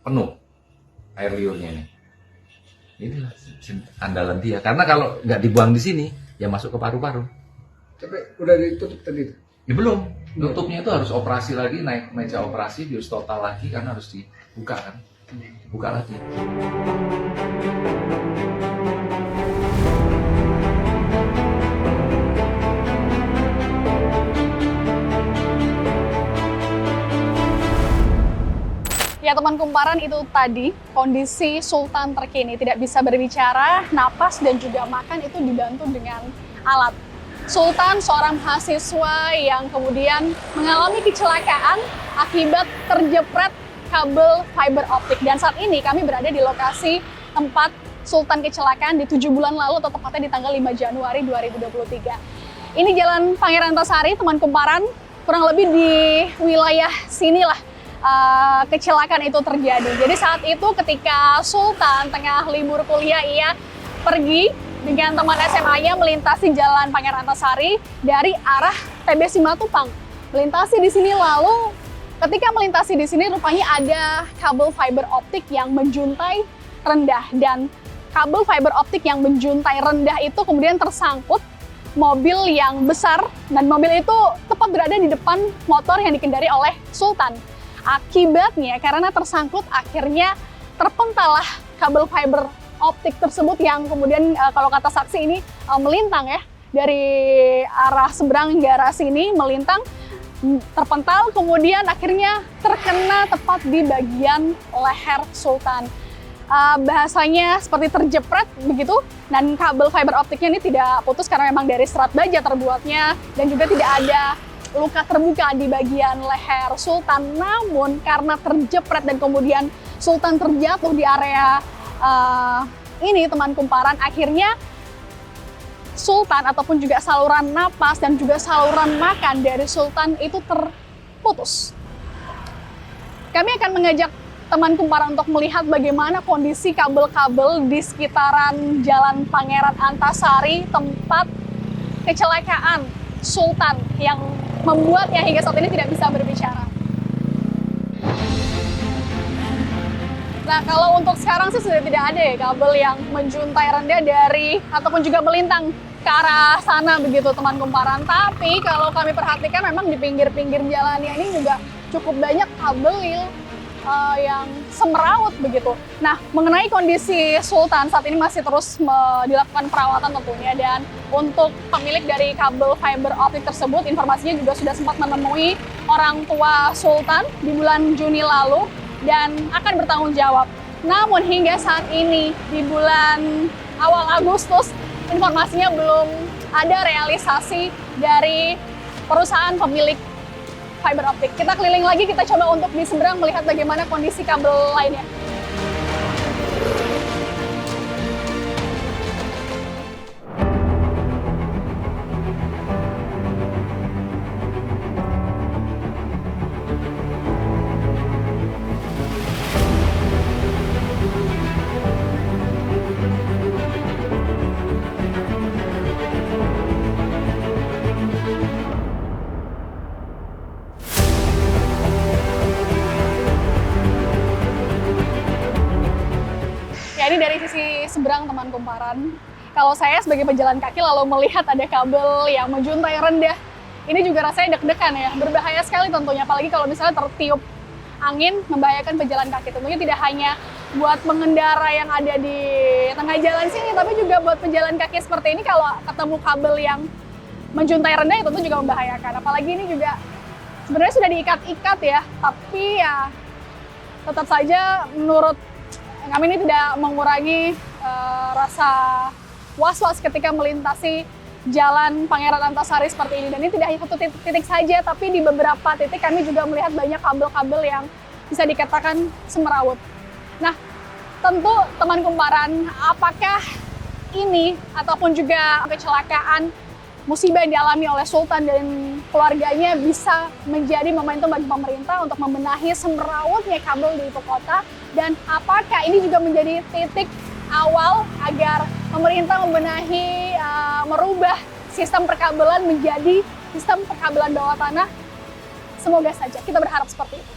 penuh air liurnya ini. Inilah andalan dia. Karena kalau nggak dibuang di sini, ya masuk ke paru-paru. Tapi udah ditutup tadi? Ya belum. Tutupnya itu harus operasi lagi, naik meja operasi, bius total lagi, karena harus dibuka kan. Buka lagi. Ya teman kumparan, itu tadi kondisi Sultan terkini, tidak bisa berbicara, napas dan juga makan itu dibantu dengan alat. Sultan seorang mahasiswa yang kemudian mengalami kecelakaan akibat terjepret kabel fiber optik, dan saat ini kami berada di lokasi tempat Sultan kecelakaan di 7 bulan lalu, atau tepatnya di tanggal 5 Januari 2023. Ini Jalan Pangeran Antasari, teman kumparan, kurang lebih di wilayah sinilah kecelakaan itu terjadi. Jadi saat itu ketika Sultan tengah libur kuliah, ia pergi dengan teman SMA-nya melintasi Jalan Pangeran Antasari dari arah TB Simatupang. Melintasi di sini, lalu ketika melintasi di sini rupanya ada kabel fiber optik yang menjuntai rendah, dan kabel fiber optik yang menjuntai rendah itu kemudian tersangkut mobil yang besar, dan mobil itu tepat berada di depan motor yang dikendari oleh Sultan. Akibatnya karena tersangkut, akhirnya terpentalah kabel fiber optik tersebut yang kemudian kalau kata saksi ini melintang ya, dari arah seberang hingga arah sini melintang, terpental, kemudian akhirnya terkena tepat di bagian leher Sultan. Bahasanya seperti terjepret begitu, dan kabel fiber optiknya ini tidak putus karena memang dari serat baja terbuatnya, dan juga tidak ada luka terbuka di bagian leher Sultan. Namun karena terjepret dan kemudian Sultan terjatuh di area ini teman kumparan, akhirnya Sultan ataupun juga saluran napas dan juga saluran makan dari Sultan itu terputus. Kami akan mengajak teman kumparan untuk melihat bagaimana kondisi kabel-kabel di sekitaran Jalan Pangeran Antasari, tempat kecelakaan Sultan yang membuatnya hingga saat ini tidak bisa berbicara. Nah, kalau untuk sekarang sih sudah tidak ada ya kabel yang menjuntai rendah dari ataupun juga melintang ke arah sana begitu teman kumparan. Tapi kalau kami perhatikan memang di pinggir-pinggir jalannya ini juga cukup banyak kabel yang semeraut begitu. Nah, mengenai kondisi Sultan saat ini masih terus dilakukan perawatan tentunya, dan untuk pemilik dari kabel fiber optik tersebut informasinya juga sudah sempat menemui orang tua Sultan di bulan Juni lalu dan akan bertanggung jawab. Namun hingga saat ini di bulan awal Agustus informasinya belum ada realisasi dari perusahaan pemilik fiber optik. Kita keliling lagi, kita coba untuk di seberang melihat bagaimana kondisi kabel lainnya. Ini dari sisi seberang teman kumparan. Kalau saya sebagai pejalan kaki lalu melihat ada kabel yang menjuntai rendah, ini juga rasanya deg-degan ya, berbahaya sekali tentunya, apalagi kalau misalnya tertiup angin membahayakan pejalan kaki. Tentunya tidak hanya buat pengendara yang ada di tengah jalan sini, tapi juga buat pejalan kaki seperti ini kalau ketemu kabel yang menjuntai rendah itu tentu juga membahayakan. Apalagi ini juga sebenarnya sudah diikat-ikat ya, tapi ya tetap saja menurut kami ini tidak mengurangi rasa was-was ketika melintasi Jalan Pangeran Antasari seperti ini. Dan ini tidak hanya satu titik saja, tapi di beberapa titik kami juga melihat banyak kabel-kabel yang bisa dikatakan semeraut. Nah, tentu teman kumparan, apakah ini ataupun juga kecelakaan musibah yang dialami oleh Sultan dan keluarganya bisa menjadi momentum bagi pemerintah untuk membenahi semerautnya kabel di ibu kota, dan apakah ini juga menjadi titik awal agar pemerintah membenahi, merubah sistem perkabelan menjadi sistem perkabelan bawah tanah? Semoga saja, kita berharap seperti itu.